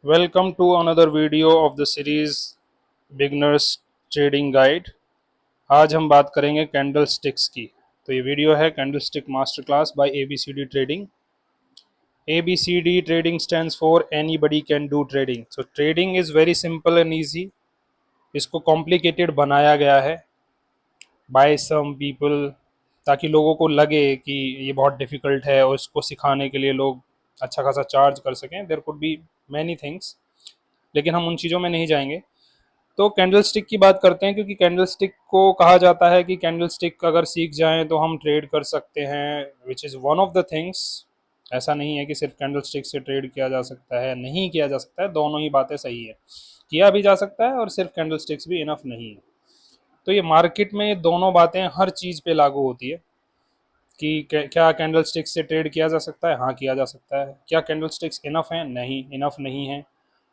Welcome to another video of the series Beginners Trading Guide। आज हम बात करेंगे कैंडल स्टिक्स की। तो ये वीडियो है candle stick master class by ABCD trading. ABCD trading stands for anybody can do trading. So trading is very simple and easy. इसको complicated बनाया गया है बाय सम पीपल ताकि लोगों को लगे कि ये बहुत डिफ़िकल्ट है और इसको सिखाने के लिए लोग अच्छा खासा चार्ज कर सकें। There could be many things, लेकिन हम उन चीज़ों में नहीं जाएंगे। तो कैंडल स्टिक की बात करते हैं, क्योंकि कैंडल स्टिक को कहा जाता है कि कैंडल स्टिक अगर सीख जाएं तो हम ट्रेड कर सकते हैं, which is one of the things. ऐसा नहीं है कि सिर्फ कैंडल स्टिक से ट्रेड किया जा सकता है, नहीं किया जा सकता है, दोनों ही बातें सही है। किया भी जा सकता है और सिर्फ कैंडल स्टिक्स भी इनफ नहीं है। तो ये मार्केट में ये दोनों बातें हर चीज़ पे लागू होती है कि क्या कैंडल स्टिक्स से ट्रेड किया जा सकता है? हाँ, किया जा सकता है। क्या कैंडल स्टिक्स इनफ हैं? नहीं, इनफ नहीं है।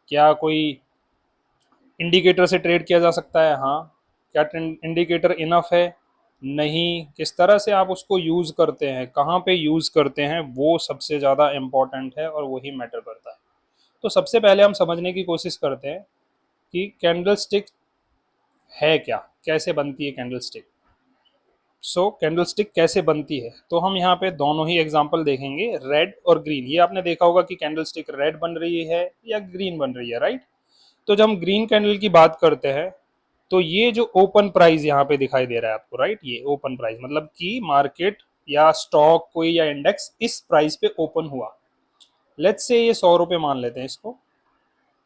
क्या कोई इंडिकेटर से ट्रेड किया जा सकता है? हाँ। क्या इंडिकेटर इनफ है? नहीं। किस तरह से आप उसको यूज़ करते हैं, कहाँ पे यूज़ करते हैं, वो सबसे ज़्यादा इम्पॉर्टेंट है और वही मैटर करता है। तो सबसे पहले हम समझने की कोशिश करते हैं कि कैंडल स्टिक है क्या, कैसे बनती है कैंडल स्टिक। कैंडल स्टिक कैसे बनती है, तो हम यहाँ पे दोनों ही एग्जांपल देखेंगे, रेड और ग्रीन। ये आपने देखा होगा कि कैंडल स्टिक रेड बन रही है या ग्रीन बन रही है, राइट। तो जब हम ग्रीन कैंडल की बात करते हैं तो ये जो ओपन प्राइस यहाँ पे दिखाई दे रहा है आपको, राइट, ये ओपन प्राइस मतलब कि मार्केट या स्टॉक कोई या इंडेक्स इस प्राइस पे ओपन हुआ। लेट्स से ये 100 रुपये मान लेते हैं इसको,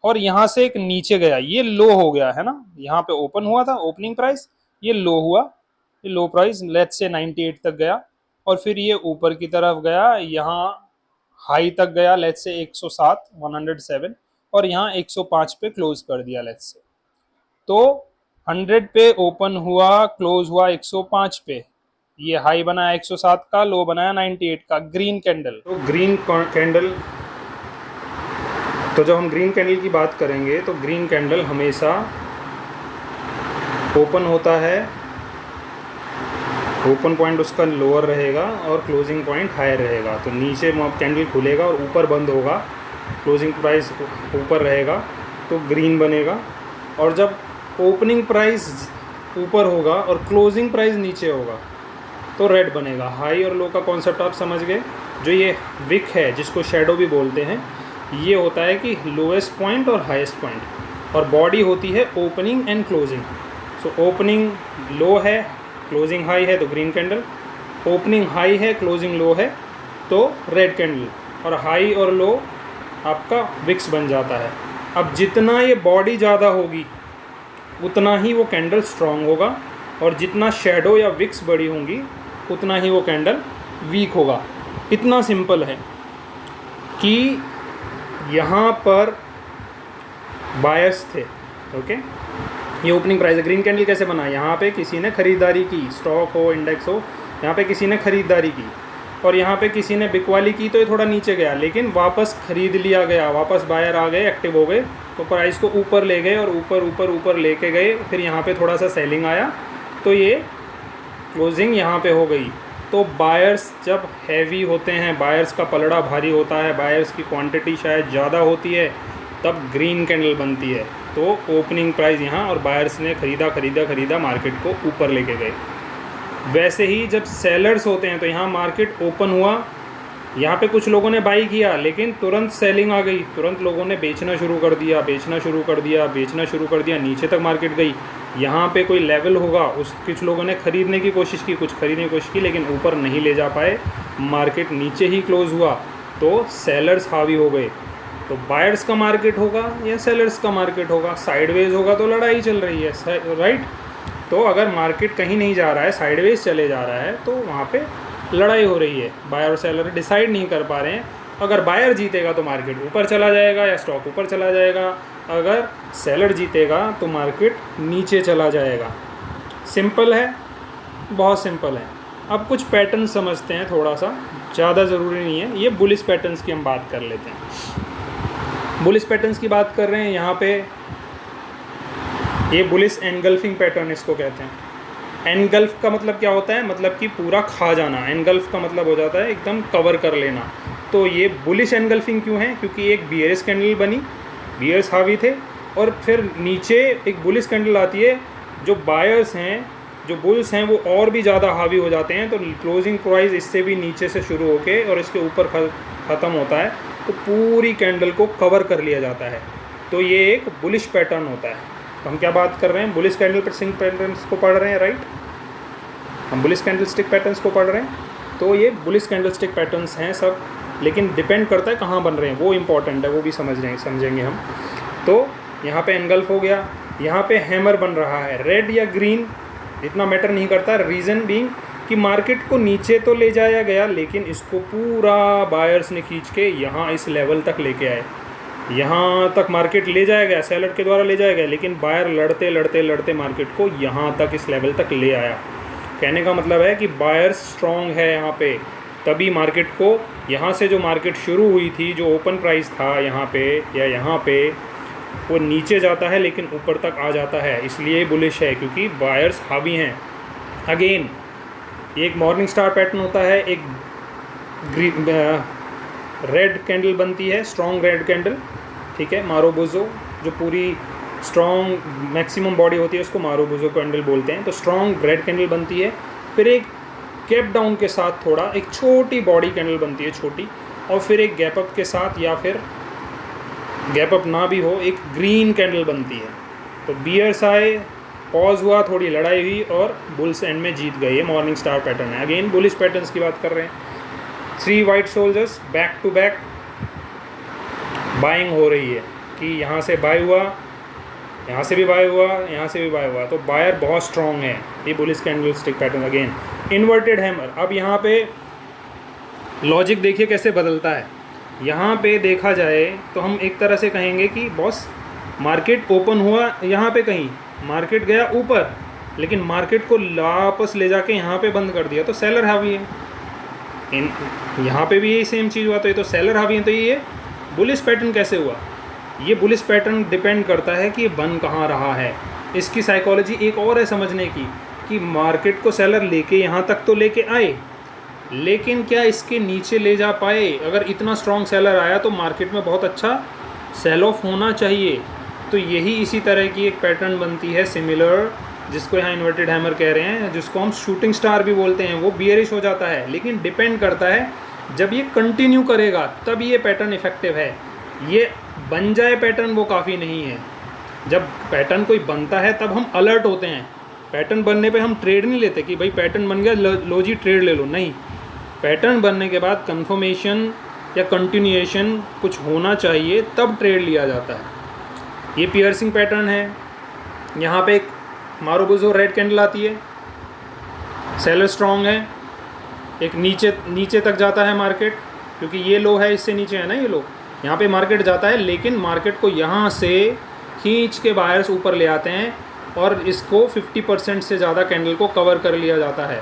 और यहाँ से एक नीचे गया, ये लो हो गया है ना। यहाँ पे ओपन हुआ था ओपनिंग प्राइस, ये लो हुआ, ये लो प्राइस लेट्स से 98 तक गया, और फिर ये ऊपर की तरफ गया, यहाँ हाई तक गया लेट्स से 107 107, और यहाँ 105 पे क्लोज कर दिया लेट्स से। तो 100 पे ओपन हुआ, क्लोज हुआ 105 पे, ये हाई बनाया 107 का, लो बनाया 98 का, ग्रीन कैंडल। तो ग्रीन कैंडल, तो जब हम ग्रीन कैंडल की बात करेंगे तो ग्रीन कैंडल हमेशा ओपन होता है, ओपन पॉइंट उसका लोअर रहेगा और क्लोजिंग पॉइंट हायर रहेगा। तो नीचे कैंडल खुलेगा और ऊपर बंद होगा, क्लोजिंग प्राइस ऊपर रहेगा तो ग्रीन बनेगा। और जब ओपनिंग प्राइस ऊपर होगा और क्लोजिंग प्राइस नीचे होगा तो रेड बनेगा। हाई और लो का कॉन्सेप्ट आप समझ गए। जो ये विक है, जिसको शेडो भी बोलते हैं, ये होता है कि लोएस्ट पॉइंट और हाईएस्ट पॉइंट, और बॉडी होती है opening and closing. So opening low है, क्लोजिंग हाई है तो ग्रीन कैंडल, ओपनिंग हाई है क्लोजिंग लो है तो रेड कैंडल, और हाई और लो आपका विक्स बन जाता है। अब जितना ये बॉडी ज़्यादा होगी उतना ही वो कैंडल स्ट्रॉन्ग होगा, और जितना शेडो या विक्स बड़ी होंगी उतना ही वो कैंडल वीक होगा। इतना सिंपल है कि यहाँ पर बायस थे, ओके। ये ओपनिंग प्राइस है। ग्रीन कैंडल कैसे बना? यहाँ पे किसी ने खरीदारी की, स्टॉक हो इंडेक्स हो, यहाँ पे किसी ने खरीदारी की, और यहाँ पे किसी ने बिकवाली की तो ये थोड़ा नीचे गया, लेकिन वापस खरीद लिया गया, वापस बायर आ गए, एक्टिव हो गए, तो प्राइस को ऊपर ले गए और ऊपर ऊपर ऊपर लेके गए। फिर यहाँ पे थोड़ा सा सेलिंग आया तो ये क्लोजिंग यहाँ पे हो गई। तो बायर्स जब हैवी होते हैं, बायर्स का पलड़ा भारी होता है, बायर्स की क्वांटिटी शायद ज़्यादा होती है, तब ग्रीन कैंडल बनती है। तो ओपनिंग प्राइस यहाँ, और बायर्स ने खरीदा खरीदा खरीदा, मार्केट को ऊपर लेके गए। वैसे ही जब सेलर्स होते हैं तो यहाँ मार्केट ओपन हुआ, यहाँ पे कुछ लोगों ने बाई किया, लेकिन तुरंत सेलिंग आ गई, तुरंत लोगों ने बेचना शुरू कर दिया, बेचना शुरू कर दिया, बेचना शुरू कर दिया, नीचे तक मार्केट गई। यहाँ पे कोई लेवल होगा, उस कुछ लोगों ने खरीदने की कोशिश की, कुछ खरीदने की कोशिश की, लेकिन ऊपर नहीं ले जा पाए, मार्केट नीचे ही क्लोज हुआ, तो सेलर्स हावी हो गए। तो बायर्स का मार्केट होगा या सेलर्स का मार्केट होगा? साइडवेज होगा तो लड़ाई चल रही है, राइट। तो अगर मार्केट कहीं नहीं जा रहा है, साइडवेज चले जा रहा है, तो वहाँ पे लड़ाई हो रही है। बायर और सेलर डिसाइड नहीं कर पा रहे हैं। अगर बायर जीतेगा तो मार्केट ऊपर चला जाएगा या स्टॉक ऊपर चला जाएगा, अगर सेलर जीतेगा तो मार्केट नीचे चला जाएगा। सिंपल है, बहुत सिंपल है। अब कुछ पैटर्न समझते हैं, थोड़ा सा, ज़्यादा ज़रूरी नहीं है। ये बुलिश पैटर्न्स की हम बात कर लेते हैं। बुलिश पैटर्न्स की बात कर रहे हैं यहाँ पे, ये बुलिश एनगल्फिंग पैटर्न इसको कहते हैं। एनगल्फ का मतलब क्या होता है? मतलब कि पूरा खा जाना। एनगल्फ का मतलब हो जाता है एकदम कवर कर लेना। तो ये बुलिश एनगल्फिंग क्यों है? क्योंकि एक बियरिश कैंडल बनी, बियर्स हावी थे, और फिर नीचे एक बुलिश कैंडल आती है, जो बायर्स हैं, जो बुल्स हैं, वो और भी ज़्यादा हावी हो जाते हैं। तो क्लोजिंग प्राइस इससे भी नीचे से शुरू होके और इसके ऊपर ख़त्म होता है, तो पूरी कैंडल को कवर कर लिया जाता है। तो ये एक बुलिश पैटर्न होता है। तो हम क्या बात कर रहे हैं? बुलिश कैंडल स्टिक पैटर्न्स को पढ़ रहे हैं, राइट? हम बुलिश कैंडल स्टिक पैटर्न्स को पढ़ रहे हैं। तो ये बुलिश कैंडल स्टिक पैटर्न्स हैं सब, लेकिन डिपेंड करता है कहाँ बन रहे हैं, वो इम्पॉर्टेंट है, वो भी समझेंगे हम। तो यहाँ पे एनगल्फ हो गया, यहाँ पे हैमर बन रहा है, रेड या ग्रीन इतना मैटर नहीं करता। रीज़न बीइंग कि मार्केट को नीचे तो ले जाया गया, लेकिन इसको पूरा बायर्स ने खींच के यहाँ इस लेवल तक लेके आए। यहाँ तक मार्केट ले जाया गया, सेलर के द्वारा ले जाया गया, लेकिन बायर लड़ते लड़ते लड़ते मार्केट को यहाँ तक इस लेवल तक ले आया। कहने का मतलब है कि बायर्स स्ट्रॉन्ग है यहाँ पे, तभी मार्केट को यहाँ से जो मार्केट शुरू हुई थी, जो ओपन प्राइस था यहाँ पे या यहाँ पे, वो नीचे जाता है लेकिन ऊपर तक आ जाता है, इसलिए बुलिश है, क्योंकि बायर्स हावी हैं। अगेन एक मॉर्निंग स्टार पैटर्न होता है, एक रेड कैंडल बनती है, स्ट्रॉन्ग रेड कैंडल, ठीक है, मारुबुजो, जो पूरी स्ट्रॉन्ग मैक्सिमम बॉडी होती है उसको मारुबुजो कैंडल बोलते हैं। तो स्ट्रॉन्ग रेड कैंडल बनती है, फिर एक गैप डाउन के साथ थोड़ा एक छोटी बॉडी कैंडल बनती है, छोटी, और फिर एक गैप अप के साथ, या फिर गैप अप ना भी हो, एक ग्रीन कैंडल बनती है। तो बियर्स आए, पॉज हुआ, थोड़ी लड़ाई हुई और बुल्स एंड में जीत गए। ये मॉर्निंग स्टार पैटर्न है। अगेन बुलिश पैटर्न्स की बात कर रहे हैं। 3 white soldiers back to back buying हो रही है कि यहाँ से बाय हुआ, यहाँ से भी बाय हुआ, यहाँ से भी बाय हुआ, तो बायर बहुत स्ट्रॉन्ग है। ये bullish candle stick pattern. Again inverted hammer. अब यहाँ पे लॉजिक देखिए कैसे बदलता है। यहाँ पे देखा जाए तो हम एक तरह से कहेंगे कि बॉस मार्केट ओपन हुआ यहाँ पे, कहीं मार्केट गया ऊपर, लेकिन मार्केट को वापस ले जाके यहाँ पे बंद कर दिया, तो सेलर हावी है। यहाँ पे भी यही सेम चीज़ हुआ, तो ये तो सेलर हावी है। तो ये बुलिश पैटर्न कैसे हुआ? ये बुलिश पैटर्न डिपेंड करता है कि ये बन कहाँ रहा है। इसकी साइकोलॉजी एक और है समझने की, कि मार्केट को सेलर लेके यहाँ तक तो लेके आए, लेकिन क्या इसके नीचे ले जा पाए? अगर इतना स्ट्रॉन्ग सेलर आया तो मार्केट में बहुत अच्छा सेल ऑफ होना चाहिए। तो यही इसी तरह की एक पैटर्न बनती है सिमिलर, जिसको यहाँ इन्वर्टेड हैमर कह रहे हैं, जिसको हम शूटिंग स्टार भी बोलते हैं। वो बियरिश हो जाता है, लेकिन डिपेंड करता है जब ये कंटिन्यू करेगा तब ये पैटर्न इफेक्टिव है। ये बन जाए पैटर्न वो काफ़ी नहीं है। जब पैटर्न कोई बनता है तब हम अलर्ट होते हैं। पैटर्न बनने पे हम ट्रेड नहीं लेते कि भाई पैटर्न बन गया लो जी ट्रेड ले लो, नहीं। पैटर्न बनने के बाद कंफर्मेशन या कंटिन्यूएशन कुछ होना चाहिए, तब ट्रेड लिया जाता है। ये पियर्सिंग पैटर्न है। यहाँ पे एक मारुबुजो रेड कैंडल आती है, सेलर स्ट्रॉन्ग है, एक नीचे तक जाता है मार्केट, क्योंकि ये लो है, इससे नीचे है ना ये लो, यहाँ पे मार्केट जाता है, लेकिन मार्केट को यहाँ से खींच के बायर्स ऊपर ले आते हैं और इसको 50% से ज़्यादा कैंडल को कवर कर लिया जाता है।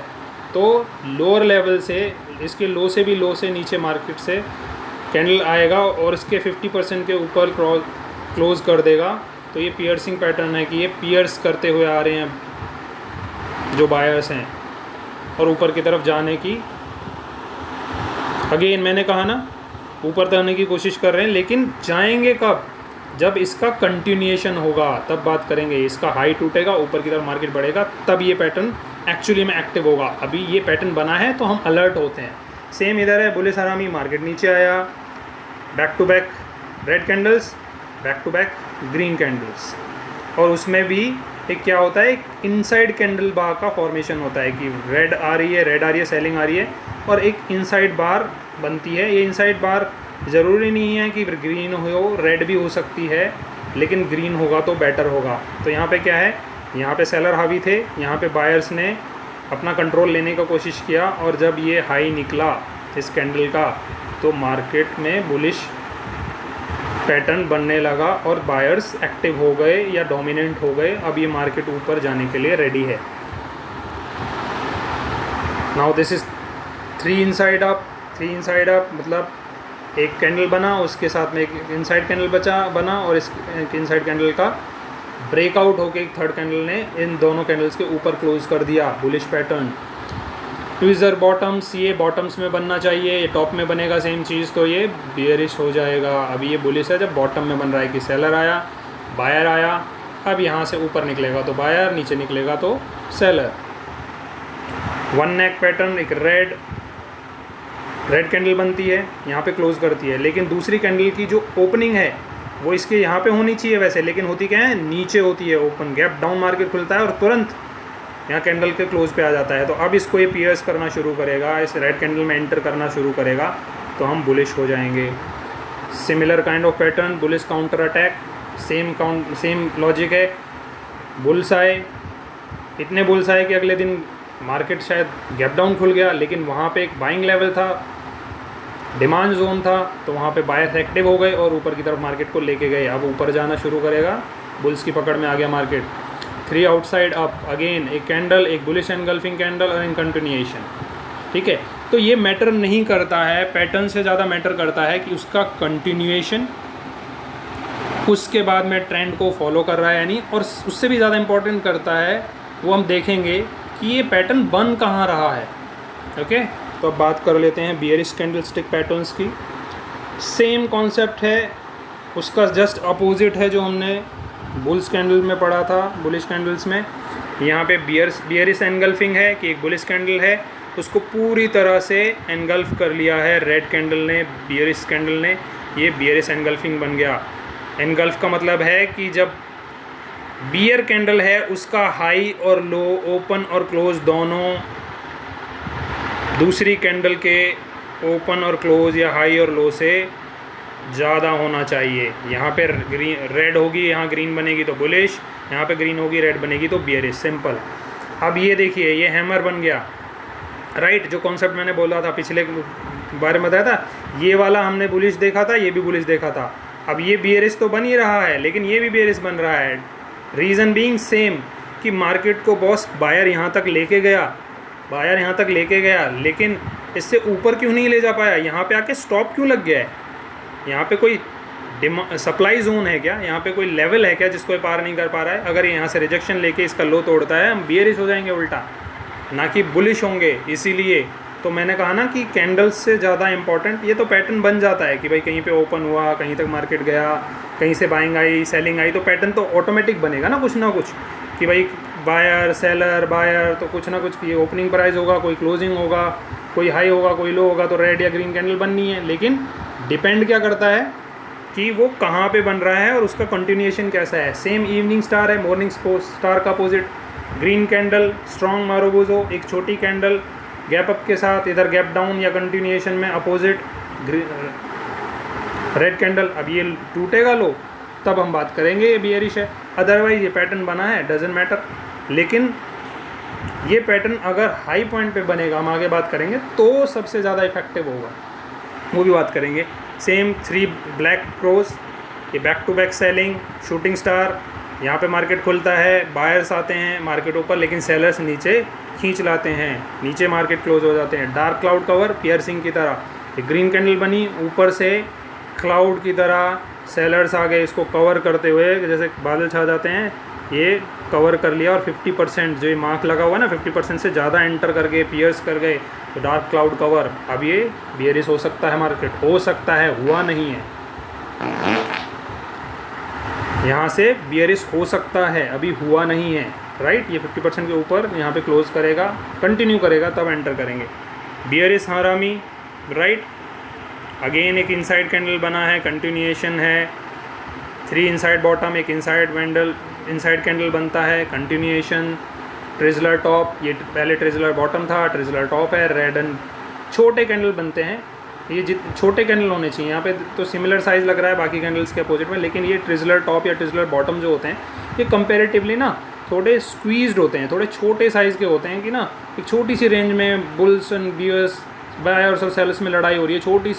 तो लोअर लेवल से, इसके लो से भी लो से नीचे मार्केट से कैंडल आएगा और इसके 50% के ऊपर क्लोज कर देगा। तो ये पियर्सिंग पैटर्न है कि ये पियर्स करते हुए आ रहे हैं जो बायर्स हैं और ऊपर की तरफ जाने की, अगेन मैंने कहा ना, ऊपर जाने की कोशिश कर रहे हैं, लेकिन जाएंगे कब? जब इसका कंटिन्यूएशन होगा तब बात करेंगे। इसका हाई टूटेगा, ऊपर की तरफ मार्केट बढ़ेगा, तब ये पैटर्न एक्चुअली में एक्टिव होगा। अभी ये पैटर्न बना है तो हम अलर्ट होते हैं। सेम इधर है, बुलिश हरामी, मार्केट नीचे आया, back to back red candles, back to back green candles, और उसमें भी एक क्या होता है, एक इनसाइड कैंडल बार का फॉर्मेशन होता है कि रेड आ रही है, सेलिंग आ रही है, और एक इनसाइड बार बनती है। ये इनसाइड बार ज़रूरी नहीं है कि ग्रीन हो, रेड भी हो सकती है, लेकिन ग्रीन होगा तो बेटर होगा। तो यहाँ पे क्या है, यहाँ पे सेलर हावी थे, यहाँ पे बायर्स ने अपना कंट्रोल लेने का कोशिश किया, और जब ये हाई निकला इस कैंडल का तो मार्केट में बुलिश पैटर्न बनने लगा और बायर्स एक्टिव हो गए या डोमिनेंट हो गए। अब ये मार्केट ऊपर जाने के लिए रेडी है। Now this is 3 inside up, मतलब एक कैंडल बना, उसके साथ में एक इनसाइड कैंडल बना, और इस इनसाइड कैंडल का ब्रेकआउट होकर एक थर्ड कैंडल ने इन दोनों कैंडल्स के ऊपर क्लोज कर दिया, बुलिश पैटर्न। ट्विज़र बॉटम्स, ये बॉटम्स में बनना चाहिए, ये टॉप में बनेगा सेम चीज़, तो ये बियरिश हो जाएगा। अभी ये बुलिश है जब बॉटम में बन रहा है कि सेलर आया, बायर आया, अब यहाँ से ऊपर निकलेगा तो बायर, नीचे निकलेगा तो सेलर। वन नेक पैटर्न, एक रेड कैंडल बनती है, यहाँ पे क्लोज करती है, लेकिन दूसरी कैंडल की जो ओपनिंग है वो इसके यहाँ पे होनी चाहिए वैसे, लेकिन होती क्या है, नीचे होती है ओपन, गैप डाउन मार्केट खुलता है और तुरंत यहाँ कैंडल के क्लोज पे आ जाता है। तो अब इसको ये पियर्स करना शुरू करेगा, इस रेड कैंडल में एंटर करना शुरू करेगा, तो हम बुलिश हो जाएंगे। Similar kind of pattern, bullish counter attack, same logic है। बुल्स आए, इतने बुल्स आए कि अगले दिन मार्केट शायद गैप डाउन खुल गया, लेकिन वहाँ पे एक बाइंग लेवल था, डिमांड जोन था, तो वहाँ पे बायर्स एक्टिव हो गए और ऊपर की तरफ मार्केट को लेके गए। अब ऊपर जाना शुरू करेगा, बुल्स की पकड़ में आ गया मार्केट। 3 आउटसाइड अप, अगेन एक कैंडल, एक बुलिश एनगल्फिंग कैंडल और इन कंटिन्यूएशन। ठीक है, तो ये मैटर नहीं करता है, पैटर्न से ज़्यादा मैटर करता है कि उसका कंटिन्यूएशन उसके बाद में ट्रेंड को फॉलो कर रहा है या नहीं, और उससे भी ज़्यादा इम्पोर्टेंट करता है वो हम देखेंगे कि ये पैटर्न बन कहाँ रहा है। ओके, तो अब बात कर लेते हैं बियरिश कैंडलस्टिक पैटर्न्स की। सेम कॉन्सेप्ट है, उसका जस्ट अपोजिट है जो हमने बुल्स कैंडल में पढ़ा था, बुलिश कैंडल्स में। यहाँ पे बियरिश एनगल्फिंग है कि एक बुलिश कैंडल है, उसको पूरी तरह से एनगल्फ कर लिया है रेड कैंडल ने, बियरिश कैंडल ने, ये बियरिश एनगल्फिंग बन गया। एनगल्फ का मतलब है कि जब बियर कैंडल है उसका हाई और लो, ओपन और क्लोज दोनों दूसरी कैंडल के ओपन और क्लोज या हाई और लो से ज़्यादा होना चाहिए। यहाँ पे ग्रीन रेड होगी, यहाँ ग्रीन बनेगी तो बुलिश, यहाँ पे ग्रीन होगी रेड बनेगी तो बियरिश, सिंपल। अब ये देखिए, ये हैमर बन गया, राइट, जो कॉन्सेप्ट मैंने बोला था पिछले बारे में बताया था, ये वाला हमने बुलिश देखा था, ये भी बुलिश देखा था। अब ये बियरिश तो बन ही रहा है, लेकिन ये भी बियरिश बन रहा है। रीज़न बीइंग सेम, कि मार्केट को बॉस बायर यहाँ तक लेके गया, लेकिन इससे ऊपर क्यों नहीं ले जा पाया, यहाँ पे आके स्टॉप क्यों लग गया है। यहाँ पे कोई सप्लाई जोन है क्या, यहाँ पे कोई लेवल है क्या जिसको ये पार नहीं कर पा रहा है। अगर यहाँ से रिजेक्शन लेके इसका लो तोड़ता है, हम बियरिश हो जाएंगे उल्टा, ना कि बुलिश होंगे। इसीलिए तो मैंने कहा ना कि कैंडल्स से ज़्यादा इंपॉर्टेंट ये तो पैटर्न बन जाता है कि भाई कहीं पे ओपन हुआ, कहीं तक मार्केट गया, कहीं से बाइंग आई, सेलिंग आई, तो पैटर्न तो ऑटोमेटिक बनेगा ना कुछ कि भाई बायर सेलर बायर, तो कुछ ना कुछ ये ओपनिंग प्राइस होगा, कोई क्लोजिंग होगा, कोई हाई होगा, कोई लो होगा, तो रेड या ग्रीन कैंडल बननी है। लेकिन डिपेंड क्या करता है कि वो कहाँ पे बन रहा है और उसका कंटिन्यूएशन कैसा है। सेम इवनिंग स्टार है, मॉर्निंग स्टार का अपोजिट, ग्रीन कैंडल स्ट्रॉन्ग मारोबोजो, एक छोटी कैंडल गैप अप के साथ, इधर गैप डाउन या कंटिन्यूएशन में अपोजिट रेड कैंडल। अब ये टूटेगा लो, तब हम बात करेंगे ये बियरिश है, अदरवाइज ये पैटर्न बना है डजंट मैटर। लेकिन ये पैटर्न अगर हाई पॉइंट पे बनेगा, हम आगे बात करेंगे, तो सबसे ज़्यादा इफेक्टिव होगा, वो भी बात करेंगे। सेम 3 ब्लैक क्रॉस, ये back to back selling, shooting star, यहाँ पे मार्केट खुलता है, बायर्स आते हैं मार्केट ऊपर, लेकिन सेलर्स नीचे खींच लाते हैं, नीचे मार्केट क्लोज हो जाते हैं। डार्क क्लाउड कवर पियर्सिंग की तरह, एक ग्रीन कैंडल बनी, ऊपर से क्लाउड की तरह सेलर्स आ गए इसको कवर करते हुए, जैसे बादल छा जाते हैं, ये कवर कर लिया। और 50% जो ये मार्क लगा हुआ है ना, 50% से ज़्यादा एंटर कर गए, पियर्स कर गए, तो डार्क क्लाउड कवर। अब ये बियरिश हो सकता है, मार्केट हो सकता है, हुआ नहीं है, यहाँ से बियरिश हो सकता है, अभी हुआ नहीं है, राइट। ये 50% के ऊपर यहाँ पे क्लोज करेगा, कंटिन्यू करेगा, तब एंटर करेंगे। बियरिश हरामी, राइट। अगेन एक इनसाइड कैंडल बना है, कंटिन्यूएशन है, 3 इनसाइड बॉटम, एक इनसाइड कैंडल बनता है, कंटिन्यूएशन। ट्रिजलर टॉप, ये पहले ट्रिजलर बॉटम था, ट्रिजलर टॉप है, रेड एंड छोटे कैंडल बनते हैं, ये छोटे कैंडल होने चाहिए। यहाँ पे तो सिमिलर साइज़ लग रहा है बाकी कैंडल्स के अपोजिट में, लेकिन ये ट्रिजलर टॉप या ट्रिजलर बॉटम जो होते हैं, ये कंपेरेटिवली ना थोड़े स्क्वीज्ड होते हैं, थोड़े छोटे साइज़ के होते हैं, कि ना एक छोटी सी रेंज में बुल्स एंड बियर्स, बायर्स और सेलर्स में लड़ाई हो रही है, छोटी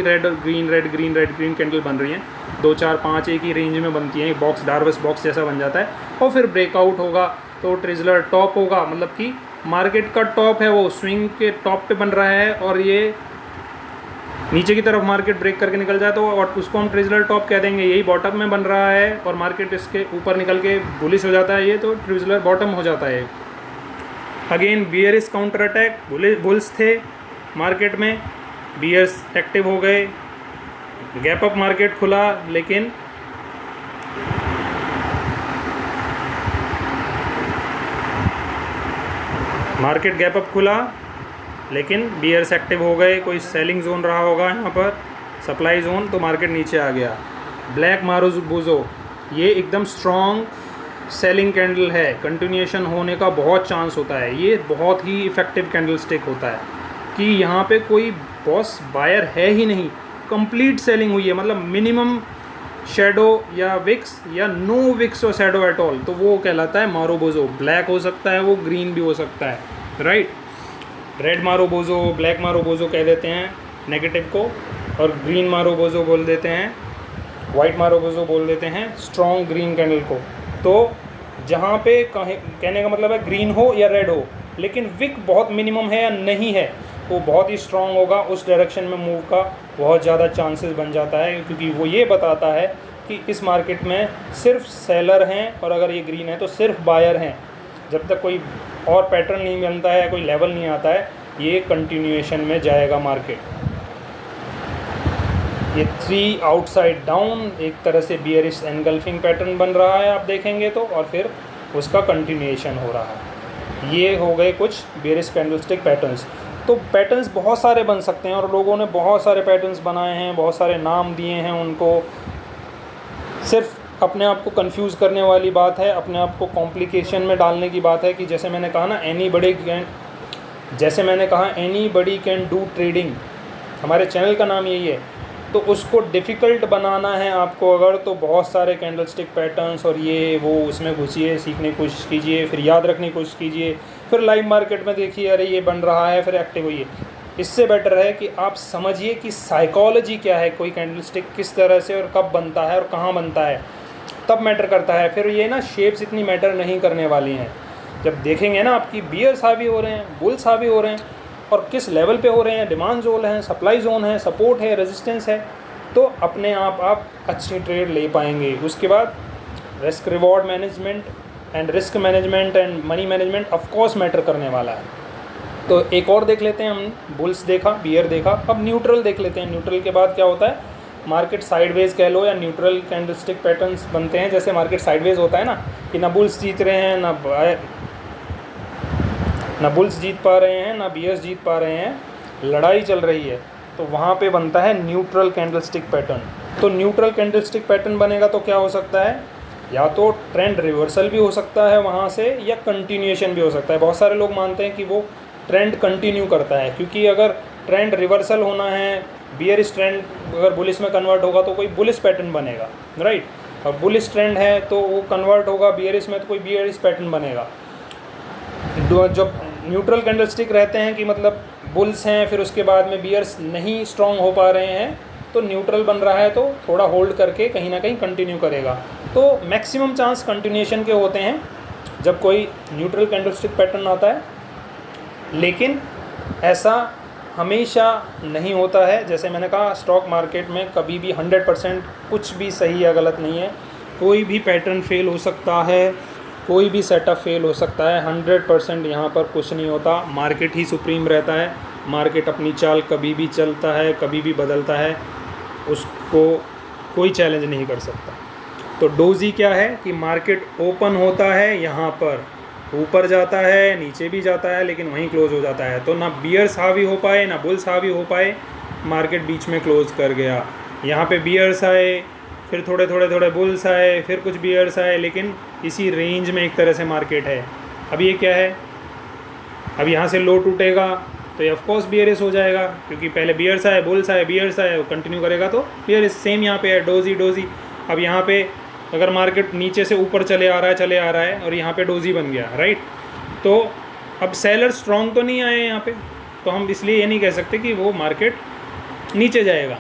रेड ग्रीन कैंडल बन रही हैं, 2 4 5 एक ही रेंज में बनती हैं, एक बॉक्स डार्वस बॉक्स जैसा बन जाता है, और फिर ब्रेकआउट होगा तो ट्रिजलर टॉप होगा, मतलब कि मार्केट का टॉप है वो स्विंग के टॉप पे बन रहा है, और ये नीचे की तरफ मार्केट ब्रेक करके निकल जाए तो और उसको हम ट्रिजलर टॉप कह देंगे। यही बॉटम में बन रहा है और मार्केट इसके ऊपर निकल के बुलिश हो जाता है, ये तो ट्रिजलर बॉटम हो जाता है। Again bearish counter attack, bulls थे मार्केट में, बियर्स एक्टिव हो गए, गैप अप मार्केट खुला, लेकिन मार्केट गैप अप खुला लेकिन बियर्स एक्टिव हो गए, कोई सेलिंग जोन रहा होगा यहाँ पर, सप्लाई जोन, तो मार्केट नीचे आ गया। ब्लैक मारूबोज़ो ये एकदम स्ट्रॉन्ग सेलिंग कैंडल है, कंटिन्यूएशन होने का बहुत चांस होता है, ये बहुत ही इफ़ेक्टिव कैंडल स्टिक होता है कि यहाँ पे कोई बॉस बायर है ही नहीं, कंप्लीट सेलिंग हुई है, मतलब मिनिमम शेडो या विक्स या नो विक्स और शेडो एट ऑल, तो वो कहलाता है मारूबोज़ो। ब्लैक हो सकता है वो, ग्रीन भी हो सकता है, राइट। रेड मारूबोज़ो, ब्लैक मारूबोज़ो कह देते हैं नेगेटिव को, और ग्रीन मारूबोज़ो बोल देते हैं, वाइट मारूबोज़ो बोल देते हैं स्ट्रॉन्ग ग्रीन कैंडल को। तो जहाँ पे कहने का मतलब है ग्रीन हो या रेड हो, लेकिन विक बहुत मिनिमम है या नहीं है, वो बहुत ही स्ट्रॉन्ग होगा, उस डायरेक्शन में मूव का बहुत ज़्यादा चांसेस बन जाता है, क्योंकि वो ये बताता है कि इस मार्केट में सिर्फ सेलर हैं, और अगर ये ग्रीन है तो सिर्फ बायर हैं। जब तक कोई और पैटर्न नहीं बनता है, कोई लेवल नहीं आता है, ये कंटिन्यूएशन में जाएगा मार्केट। ये 3 आउटसाइड डाउन एक तरह से बियरिश एनगल्फिंग पैटर्न बन रहा है, आप देखेंगे तो, और फिर उसका कंटिन्यूएशन हो रहा है। ये हो गए कुछ बियरिश कैंडलस्टिक पैटर्न्स। तो पैटर्न्स बहुत सारे बन सकते हैं, और लोगों ने बहुत सारे पैटर्न्स बनाए हैं, बहुत सारे नाम दिए हैं उनको। सिर्फ अपने आप को कंफ्यूज करने वाली बात है, अपने आप को कॉम्प्लिकेशन में डालने की बात है कि जैसे मैंने कहा ना, any buddy can do trading, हमारे चैनल का नाम यही है। तो उसको डिफ़िकल्ट बनाना है आपको अगर, तो बहुत सारे कैंडलस्टिक पैटर्न्स और ये वो उसमें घुसिए, सीखने की कोशिश कीजिए, फिर याद रखने की कोशिश कीजिए, फिर लाइव मार्केट में देखिए अरे ये बन रहा है, फिर एक्टिव होइए। इससे बेटर है कि आप समझिए कि साइकोलॉजी क्या है, कोई कैंडलस्टिक किस तरह से और कब बनता है और कहाँ बनता है, तब मैटर करता है। फिर ये ना शेप्स इतनी मैटर नहीं करने वाली हैं। जब देखेंगे ना आपकी बियर्स हावी हो रहे हैं, बुल्स हावी हो रहे हैं, और किस लेवल पे हो रहे हैं, डिमांड जोन है, सप्लाई जोन है, सपोर्ट है, रेजिस्टेंस है, तो अपने आप अच्छी ट्रेड ले पाएंगे। उसके बाद risk reward management and money management of course matter करने वाला है। तो एक और देख लेते हैं हम, बुल्स देखा, बियर देखा, अब न्यूट्रल देख लेते हैं। न्यूट्रल के बाद क्या होता है, मार्केट साइडवेज कह लो या न्यूट्रल कैंडलस्टिक पैटर्न्स बनते हैं। जैसे मार्केट साइडवेज होता है ना, कि ना बुल्स जीत रहे हैं, ना बुल्स जीत पा रहे हैं, ना बियर्स जीत पा रहे हैं, लड़ाई चल रही है, तो वहाँ पे बनता है न्यूट्रल कैंडलस्टिक पैटर्न। तो न्यूट्रल कैंडलस्टिक पैटर्न बनेगा तो क्या हो सकता है, या तो ट्रेंड रिवर्सल भी हो सकता है वहाँ से, या कंटिन्यूएशन भी हो सकता है। बहुत सारे लोग मानते हैं कि वो ट्रेंड कंटिन्यू करता है, क्योंकि अगर ट्रेंड रिवर्सल होना है, बियरिश ट्रेंड अगर बुलिश में कन्वर्ट होगा तो कोई बुलिश पैटर्न बनेगा, राइट। और बुलिश ट्रेंड है तो वो कन्वर्ट होगा बियरिश में तो कोई बियरिश पैटर्न बनेगा। जब न्यूट्रल कैंडलस्टिक रहते हैं कि मतलब बुल्स हैं, फिर उसके बाद में बियर्स नहीं स्ट्रॉन्ग हो पा रहे हैं, तो न्यूट्रल बन रहा है, तो थोड़ा होल्ड करके कहीं ना कहीं कंटिन्यू करेगा। तो मैक्सिमम चांस कंटिन्यूएशन के होते हैं जब कोई न्यूट्रल कैंडलस्टिक पैटर्न आता है, लेकिन ऐसा हमेशा नहीं होता है। जैसे मैंने कहा, स्टॉक मार्केट में कभी भी 100% कुछ भी सही या गलत नहीं है, कोई भी पैटर्न फेल हो सकता है, कोई भी सेटअप फेल हो सकता है। 100% यहाँ पर कुछ नहीं होता, मार्केट ही सुप्रीम रहता है। मार्केट अपनी चाल कभी भी चलता है, कभी भी बदलता है, उसको कोई चैलेंज नहीं कर सकता। तो डोजी क्या है कि मार्केट ओपन होता है, यहाँ पर ऊपर जाता है, नीचे भी जाता है, लेकिन वहीं क्लोज हो जाता है। तो ना बियर्स हावी हो पाए ना बुल्स हावी हो पाए, मार्केट बीच में क्लोज कर गया। यहाँ पे बियर्स आए, फिर थोड़े बुल्स आए, फिर कुछ बियर्स आए, लेकिन इसी रेंज में एक तरह से मार्केट है। अब ये क्या है, अब यहाँ से लो टूटेगा तो ये ऑफकोर्स बियरिश हो जाएगा, क्योंकि पहले बियर्स आए, बुल्स आए, बियर्स आए, वो कंटिन्यू करेगा तो बियरिश। सेम यहाँ पे है, डोजी। अब यहाँ पे अगर मार्केट नीचे से ऊपर चले आ रहा है और यहाँ पे डोजी बन गया, राइट। तो अब सेलर स्ट्रॉन्ग तो नहीं आए यहाँ पे, तो हम इसलिए ये नहीं कह सकते कि वो मार्केट नीचे जाएगा।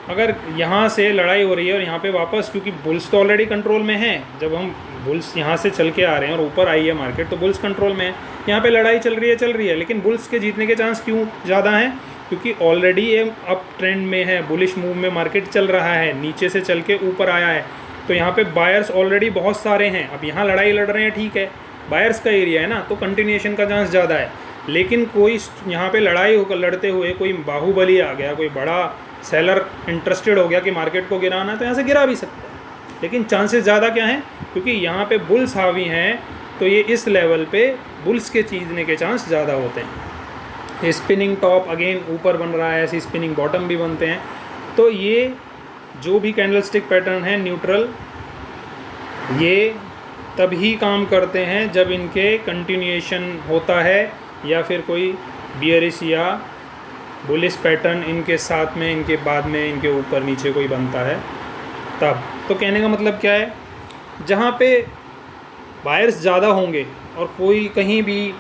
अगर यहाँ से लड़ाई हो रही है और यहाँ पे वापस, क्योंकि बुल्स तो ऑलरेडी कंट्रोल में हैं, जब हम बुल्स यहाँ से चल के आ रहे हैं और ऊपर आई है मार्केट, तो बुल्स कंट्रोल में है। यहाँ पे लड़ाई चल रही है, लेकिन बुल्स के जीतने के चांस क्यों ज़्यादा हैं, क्योंकि ऑलरेडी ये अप ट्रेंड में है, बुलिश मूव में मार्केट चल रहा है, नीचे से चल के ऊपर आया है। तो यहाँ पे बायर्स ऑलरेडी बहुत सारे हैं। अब यहाँ लड़ाई लड़ रहे हैं, ठीक है, बायर्स का एरिया है ना, तो कंटिन्यूएशन का चांस ज़्यादा है। लेकिन कोई यहाँ पे लड़ाई होकर लड़ते हुए कोई बाहुबली आ गया, कोई बड़ा सेलर इंटरेस्टेड हो गया कि मार्केट को गिराना, तो यहाँ से गिरा भी सकता है, लेकिन चांसेस ज़्यादा क्या हैं, क्योंकि यहाँ पे बुल्स हावी हैं, तो ये इस लेवल पे बुल्स के जीतने के चांस ज़्यादा होते हैं। स्पिनिंग टॉप अगेन ऊपर बन रहा है, ऐसे स्पिनिंग बॉटम भी बनते हैं। तो ये जो भी कैंडलस्टिक पैटर्न है न्यूट्रल, ये तभी काम करते हैं जब इनके कंटिन्यूएशन होता है या फिर कोई बियरिश या बुलिश पैटर्न इनके साथ में, इनके बाद में, इनके ऊपर नीचे कोई बनता है तब। तो कहने का मतलब क्या है, जहाँ पे बायर्स ज़्यादा होंगे और कोई कहीं भी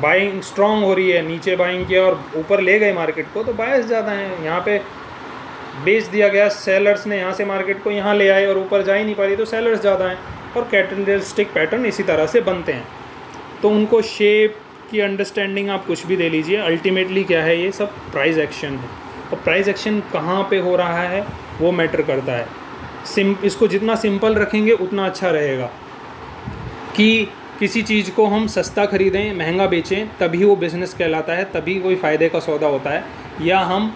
बाइंग स्ट्रांग हो रही है, नीचे बाइंग किया और ऊपर ले गए मार्केट को, तो बायर्स ज़्यादा हैं। यहाँ पे बेच दिया गया, सेलर्स ने यहाँ से मार्केट को यहाँ ले आए और ऊपर जा ही नहीं पा रही, तो सेलर्स ज़्यादा हैं। और कैंडलस्टिक पैटर्न इसी तरह से बनते हैं। तो उनको शेप की अंडरस्टैंडिंग आप कुछ भी दे लीजिए, अल्टीमेटली क्या है, ये सब प्राइस एक्शन है। और प्राइस एक्शन कहाँ पे हो रहा है वो मैटर करता है। इसको जितना सिंपल रखेंगे उतना अच्छा रहेगा। कि किसी चीज़ को हम सस्ता खरीदें, महंगा बेचें, तभी वो बिज़नेस कहलाता है, तभी कोई फ़ायदे का सौदा होता है। या हम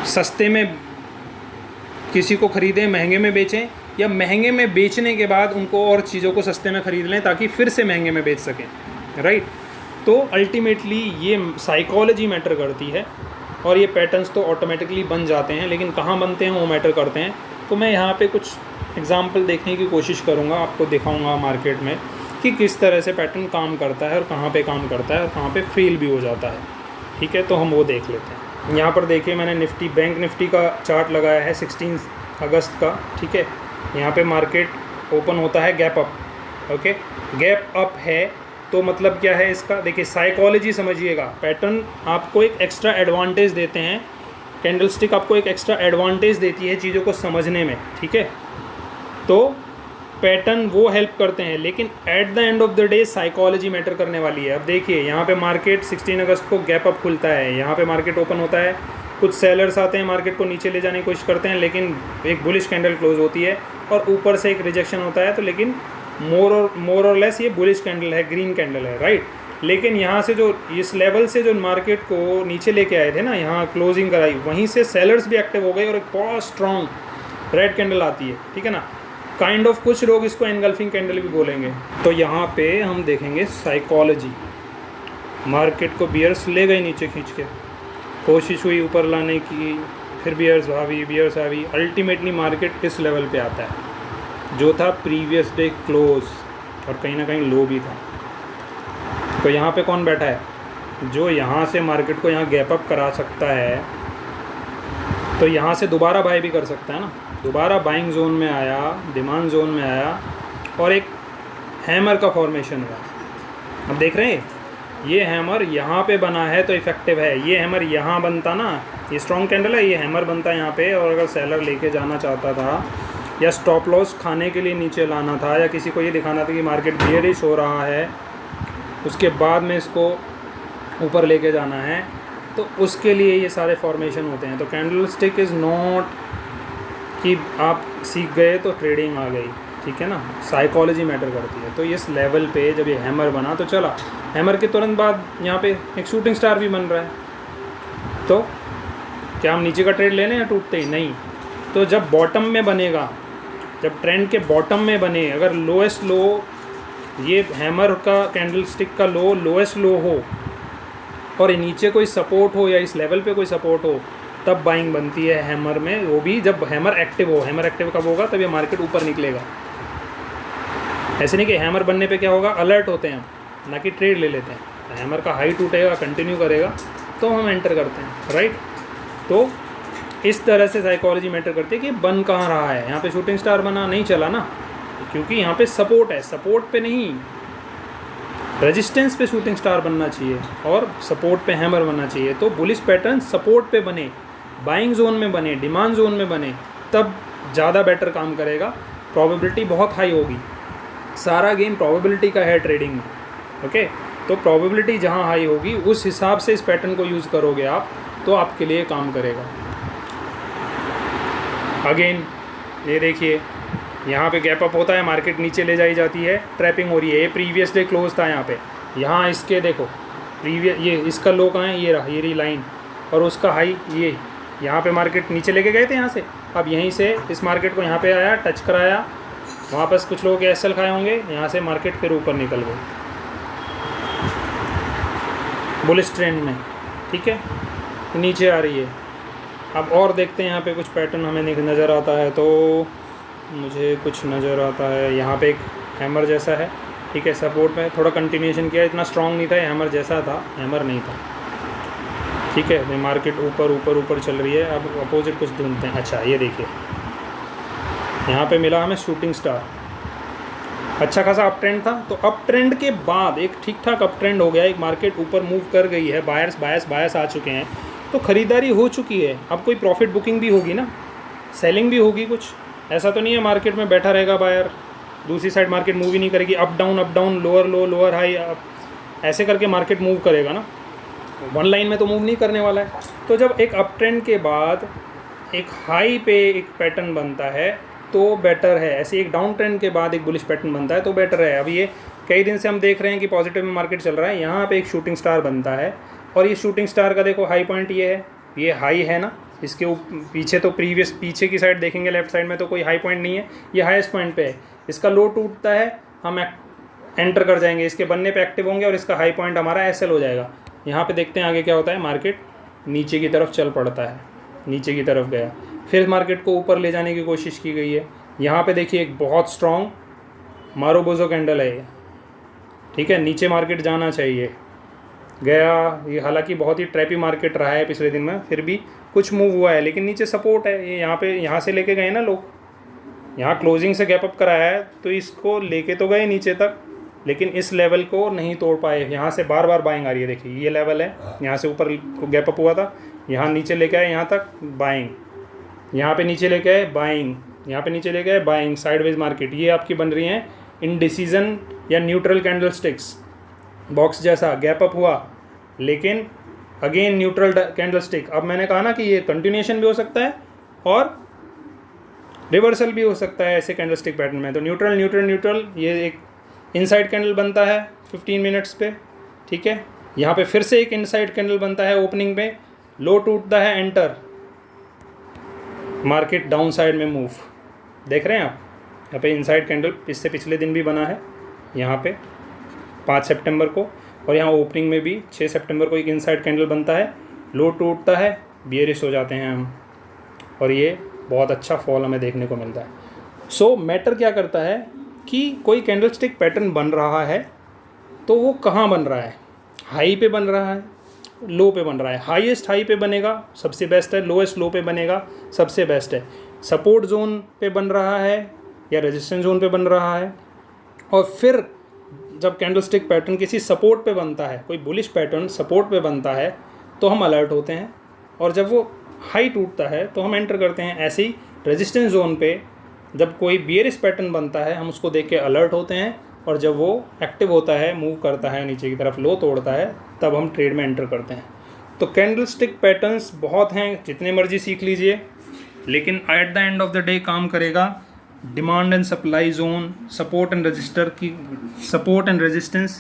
सस्ते में किसी को ख़रीदें, महंगे में बेचें, या महंगे में बेचने के बाद उनको और चीज़ों को सस्ते में ख़रीद लें ताकि फिर से महंगे में बेच सकें, राइट। तो अल्टीमेटली ये साइकोलॉजी मैटर करती है और ये पैटर्न्स तो ऑटोमेटिकली बन जाते हैं, लेकिन कहाँ बनते हैं वो मैटर करते हैं। तो मैं यहाँ पे कुछ एग्जांपल देखने की कोशिश करूँगा, आपको दिखाऊँगा मार्केट में कि किस तरह से पैटर्न काम करता है और कहाँ पे काम करता है और कहाँ पे फेल भी हो जाता है। ठीक है, तो हम वो देख लेते हैं। यहाँ पर देखिए मैंने निफ्टी, बैंक निफ्टी का चार्ट लगाया है 16 अगस्त का। ठीक है, यहाँ पे मार्केट ओपन होता है gap up. Okay, gap up है तो मतलब क्या है इसका, देखिए साइकोलॉजी समझिएगा। पैटर्न आपको एक एक्स्ट्रा एडवांटेज देते हैं, कैंडलस्टिक आपको एक एक्स्ट्रा एडवांटेज देती है चीज़ों को समझने में। ठीक है, तो पैटर्न वो हेल्प करते हैं, लेकिन at the end of the day psychology matter करने वाली है। अब देखिए यहाँ पे मार्केट 16 अगस्त को गैप अप खुलता है, यहाँ पे मार्केट ओपन होता है, कुछ सेलर्स आते हैं मार्केट को नीचे ले जाने की कोशिश करते हैं, लेकिन एक बुलिश कैंडल क्लोज होती है और ऊपर से एक रिजेक्शन होता है। तो लेकिन मोर और लेस ये बुलिश कैंडल है, ग्रीन कैंडल है, राइट। लेकिन यहाँ से जो इस लेवल से जो मार्केट को नीचे लेके आए थे ना, यहाँ क्लोजिंग कराई, वहीं से सेलर्स भी एक्टिव हो गए और एक बहुत स्ट्रॉन्ग रेड कैंडल आती है। ठीक है ना, काइंड ऑफ कुछ लोग इसको एनगल्फिंग कैंडल भी बोलेंगे। तो यहाँ पे हम देखेंगे साइकोलॉजी। मार्केट को बियर्स ले गए नीचे खींच के, कोशिश हुई ऊपर लाने की, फिर बियर्स हावी, अल्टीमेटली मार्केट इस लेवल पे आता है जो था प्रीवियस डे क्लोज और कहीं ना कहीं लो भी था। तो यहाँ पे कौन बैठा है, जो यहाँ से मार्केट को यहाँ गैप अप करा सकता है, तो यहाँ से दोबारा बाय भी कर सकता है ना। दोबारा बाइंग जोन में आया, डिमांड जोन में आया और एक हैमर का फॉर्मेशन हुआ। अब देख रहे हैं ये हैमर यहाँ पे बना है तो इफेक्टिव है। ये हैमर यहाँ बनता ना, ये स्ट्रॉन्ग कैंडल है, ये हैमर बनता है यहाँ पे, और अगर सेलर लेके जाना चाहता था या स्टॉप लॉस खाने के लिए नीचे लाना था, या किसी को ये दिखाना था कि मार्केट बियरिश हो रहा है, उसके बाद में इसको ऊपर लेके जाना है, तो उसके लिए ये सारे फॉर्मेशन होते हैं। तो कैंडलस्टिक इज़ नॉट कि आप सीख गए तो ट्रेडिंग आ गई। ठीक है ना, साइकोलॉजी मैटर करती है। तो इस लेवल पे जब ये हैमर बना तो चला, हैमर के तुरंत बाद यहाँ पे एक शूटिंग स्टार भी बन रहा है। तो क्या हम नीचे का ट्रेड ले लें या टूटते ही नहीं। तो जब बॉटम में बनेगा, जब ट्रेंड के बॉटम में बने, अगर लोएस्ट लो, ये हैमर का कैंडलस्टिक का लो लोएस्ट लो हो और नीचे कोई सपोर्ट हो या इस लेवल पे कोई सपोर्ट हो, तब बाइंग बनती है हैमर में। वो भी जब हैमर एक्टिव हो। हैमर एक्टिव कब होगा, तब ये मार्केट ऊपर निकलेगा। ऐसे नहीं कि हैमर बनने पे क्या होगा, अलर्ट होते हैं हम, ना कि ट्रेड ले लेते हैं। हैमर का हाई टूटेगा, कंटिन्यू करेगा तो हम एंटर करते हैं, राइट। तो इस तरह से साइकोलॉजी मैटर करती है कि बन कहाँ रहा है। यहाँ पे शूटिंग स्टार बना, नहीं चला ना, क्योंकि यहाँ पे सपोर्ट है, सपोर्ट पे नहीं, रेजिस्टेंस पे शूटिंग स्टार बनना चाहिए और सपोर्ट पे हैमर बनना चाहिए। तो बुलिश पैटर्न सपोर्ट पे बने, बाइंग जोन में बने, डिमांड जोन में बने, तब ज़्यादा बेटर काम करेगा, प्रोबेबिलिटी बहुत हाई होगी। सारा गेम प्रोबेबिलिटी का है ट्रेडिंग में। ओके, तो प्रोबेबिलिटी जहाँ हाई होगी उस हिसाब से इस पैटर्न को यूज़ करोगे आप, तो आपके लिए काम करेगा। अगेन ये देखिए यहाँ पे गैप अप होता है, मार्केट नीचे ले जाई जाती है, ट्रैपिंग हो रही है। ये प्रीवियस डे क्लोज था यहाँ पे, यहाँ इसके देखो प्रीवियस, ये इसका लो कहाँ है, ये रही लाइन, और उसका हाई ये, यहाँ पे मार्केट नीचे लेके गए थे यहाँ से, अब यहीं से इस मार्केट को यहाँ पे आया, टच कराया, वापस कुछ लोग एसएल खाए होंगे, यहाँ से मार्केट फिर ऊपर निकल गए बुलिश ट्रेंड में, ठीक है, नीचे आ रही है। अब और देखते हैं यहाँ पे कुछ पैटर्न हमें नज़र आता है, तो मुझे कुछ नज़र आता है यहाँ पे एक हैमर जैसा है, ठीक है, सपोर्ट में थोड़ा कंटिन्यूएशन किया, इतना स्ट्रॉन्ग नहीं था, हैमर जैसा था, हैमर नहीं था, ठीक है। भाई मार्केट ऊपर ऊपर ऊपर चल रही है, अब अपोजिट कुछ ढूंढते हैं। अच्छा ये देखिए यहाँ पे मिला हमें शूटिंग स्टार, अच्छा खासा अप ट्रेंड था, तो अप ट्रेंड के बाद एक ठीक ठाक अप ट्रेंड हो गया, एक मार्केट ऊपर मूव कर गई है, बायर्स आ चुके हैं, तो ख़रीदारी हो चुकी है। अब कोई प्रॉफिट बुकिंग भी होगी ना, सेलिंग भी होगी कुछ, ऐसा तो नहीं है मार्केट में बैठा रहेगा बायर, दूसरी साइड मार्केट मूव ही नहीं करेगी, अप डाउन लोअर लो लोअर हाई, ऐसे करके मार्केट मूव करेगा ना, वन लाइन में तो मूव नहीं करने वाला है। तो जब एक अप ट्रेंड के बाद एक हाई पे एक पैटर्न बनता है तो बेटर है, ऐसे एक डाउन ट्रेंड के बाद एक बुलिश पैटर्न बनता है तो बेटर है। अभी ये कई दिन से हम देख रहे हैं कि पॉजिटिव में मार्केट चल रहा है, यहाँ पे एक शूटिंग स्टार बनता है, और ये शूटिंग स्टार का देखो हाई पॉइंट ये है, ये हाई है ना, इसके पीछे तो पीछे की साइड देखेंगे लेफ्ट साइड में तो कोई हाई पॉइंट नहीं है, ये हाईएस्ट पॉइंट पे है, इसका लो टूटता है, हम एंटर कर जाएंगे, इसके बनने पे एक्टिव होंगे और इसका हाई पॉइंट हमारा एसएल हो जाएगा। यहाँ पे देखते हैं आगे क्या होता है, मार्केट नीचे की तरफ चल पड़ता है, नीचे की तरफ गया, फिर मार्केट को ऊपर ले जाने की कोशिश की गई है। यहाँ पे देखिए एक बहुत स्ट्रॉन्ग मारोबोजो कैंडल है ये, ठीक है, नीचे मार्केट जाना चाहिए, गया ये, हालांकि बहुत ही ट्रैपी मार्केट रहा है पिछले दिन में, फिर भी कुछ मूव हुआ है, लेकिन नीचे सपोर्ट है, ये यहाँ से लेके गए ना लोग, यहाँ क्लोजिंग से गैप अप कराया है तो इसको लेके तो गए नीचे तक, लेकिन इस लेवल को नहीं तोड़ पाए, यहाँ से बार बार बाइंग आ रही है, देखिए ये लेवल है, यहाँ से ऊपर गैप अप हुआ था, यहाँ नीचे लेके आए, यहाँ तक बाइंग, यहाँ पे नीचे लेके आए बाइंग, यहाँ पे नीचे लेके आए बाइंग, साइडवेज मार्केट, ये आपकी बन रही हैं इनडिसीजन या न्यूट्रल कैंडल स्टिक्स, बॉक्स जैसा गैप अप हुआ लेकिन अगेन न्यूट्रल कैंडल स्टिक। अब मैंने कहा ना कि ये कंटिन्यूएशन भी हो सकता है और रिवर्सल भी हो सकता है ऐसे कैंडल स्टिक पैटर्न में, तो न्यूट्रल न्यूट्रल न्यूट्रल, ये एक इनसाइड कैंडल बनता है 15 मिनट्स पे, ठीक है, यहाँ पे फिर से एक इनसाइड कैंडल बनता है ओपनिंग पे, लो टूटता है, एंटर, मार्केट डाउन साइड में मूव, देख रहे हैं आप, यहाँ पे इनसाइड कैंडल इससे पिछले दिन भी बना है, यहाँ पे 5 सितंबर को, और यहाँ ओपनिंग में भी 6 सितंबर को एक इनसाइड कैंडल बनता है, लो टूटता है, बियरिश हो जाते हैं हम, और ये बहुत अच्छा फॉल हमें देखने को मिलता है। सो मैटर क्या करता है कि कोई कैंडल स्टिक पैटर्न बन रहा है तो वो कहाँ बन रहा है, हाई पे बन रहा है, लो पे बन रहा है, हाईएस्ट हाई पे बनेगा सबसे बेस्ट है, लोएस्ट लो पे बनेगा सबसे बेस्ट है, सपोर्ट जोन पे बन रहा है या रेजिस्टेंस जोन पे बन रहा है, और फिर जब कैंडल स्टिक पैटर्न किसी सपोर्ट पे बनता है, कोई बुलिश पैटर्न सपोर्ट पे बनता है तो हम अलर्ट होते हैं, और जब वो हाई टूटता है तो हम एंटर करते हैं। ऐसे ही रेजिस्टेंस जोन पे जब कोई बियरिश पैटर्न बनता है हम उसको देख के अलर्ट होते हैं, और जब वो एक्टिव होता है, मूव करता है नीचे की तरफ, लो तोड़ता है, तब हम ट्रेड में एंटर करते हैं। तो कैंडल स्टिक पैटर्न्स बहुत हैं, जितने मर्जी सीख लीजिए, लेकिन at the end of the day काम करेगा demand and supply zone, support and resistance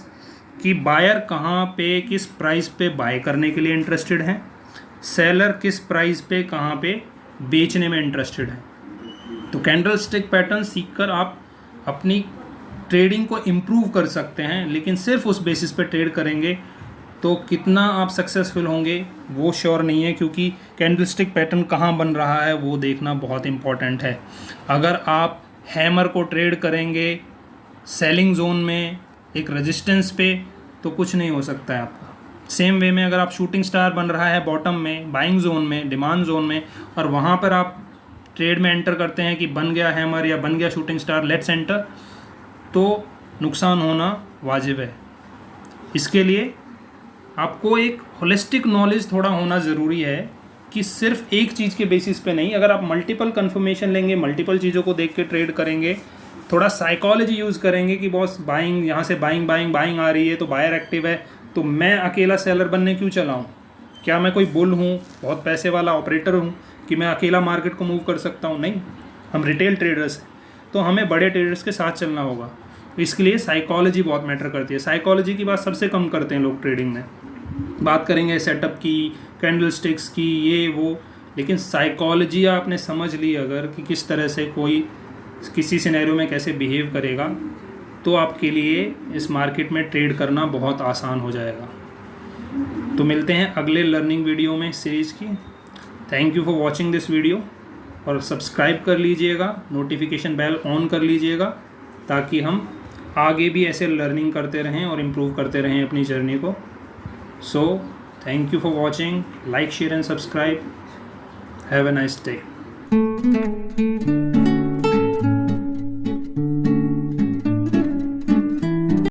की, बायर कहाँ पे किस प्राइस पे बाय करने के लिए इंटरेस्टेड हैं, सेलर किस प्राइस पे कहाँ पे बेचने में इंटरेस्टेड है। तो कैंडल स्टिक पैटर्न सीखकर आप अपनी ट्रेडिंग को इम्प्रूव कर सकते हैं, लेकिन सिर्फ उस बेसिस पे ट्रेड करेंगे तो कितना आप सक्सेसफुल होंगे वो श्योर नहीं है, क्योंकि कैंडल स्टिक पैटर्न कहाँ बन रहा है वो देखना बहुत इम्पॉर्टेंट है। अगर आप हैमर को ट्रेड करेंगे सेलिंग जोन में एक रेजिस्टेंस पे तो कुछ नहीं हो सकता है आपका। सेम वे में अगर आप शूटिंग स्टार बन रहा है बॉटम में, बाइंग जोन में, डिमांड जोन में, और वहाँ पर आप ट्रेड में एंटर करते हैं कि बन गया हैमर या बन गया शूटिंग स्टार, लेट्स एंटर, तो नुकसान होना वाजिब है। इसके लिए आपको एक होलिस्टिक नॉलेज थोड़ा होना ज़रूरी है कि सिर्फ एक चीज़ के बेसिस पे नहीं, अगर आप मल्टीपल कंफर्मेशन लेंगे, मल्टीपल चीज़ों को देख के ट्रेड करेंगे, थोड़ा साइकोलॉजी यूज़ करेंगे कि बॉस बाइंग, यहाँ से बाइंग आ रही है तो बायर एक्टिव है, तो मैं अकेला सेलर बनने क्यों चला हूँ, क्या मैं कोई बुल हूँ, बहुत पैसे वाला ऑपरेटर हूँ कि मैं अकेला मार्केट को मूव कर सकता हूँ? नहीं, हम रिटेल ट्रेडर्स हैं। तो हमें बड़े ट्रेडर्स के साथ चलना होगा। तो इसके लिए साइकोलॉजी बहुत मैटर करती है। साइकोलॉजी की बात सबसे कम करते हैं लोग ट्रेडिंग में। बात करेंगे सेटअप की, कैंडल स्टिक्स की, ये वो, लेकिन साइकोलॉजी आपने समझ ली अगर कि किस तरह से कोई किसी सिनेरियो में कैसे बिहेव करेगा, तो आपके लिए इस मार्केट में ट्रेड करना बहुत आसान हो जाएगा। तो मिलते हैं अगले लर्निंग वीडियो में सीरीज़ की। Thank you for watching this video, और सब्सक्राइब कर लीजिएगा, नोटिफिकेशन बेल ऑन कर लीजिएगा, ताकि हम आगे भी ऐसे लर्निंग करते रहें और इम्प्रूव करते रहें अपनी जर्नी को। So thank you for watching, like share and subscribe, have a nice day.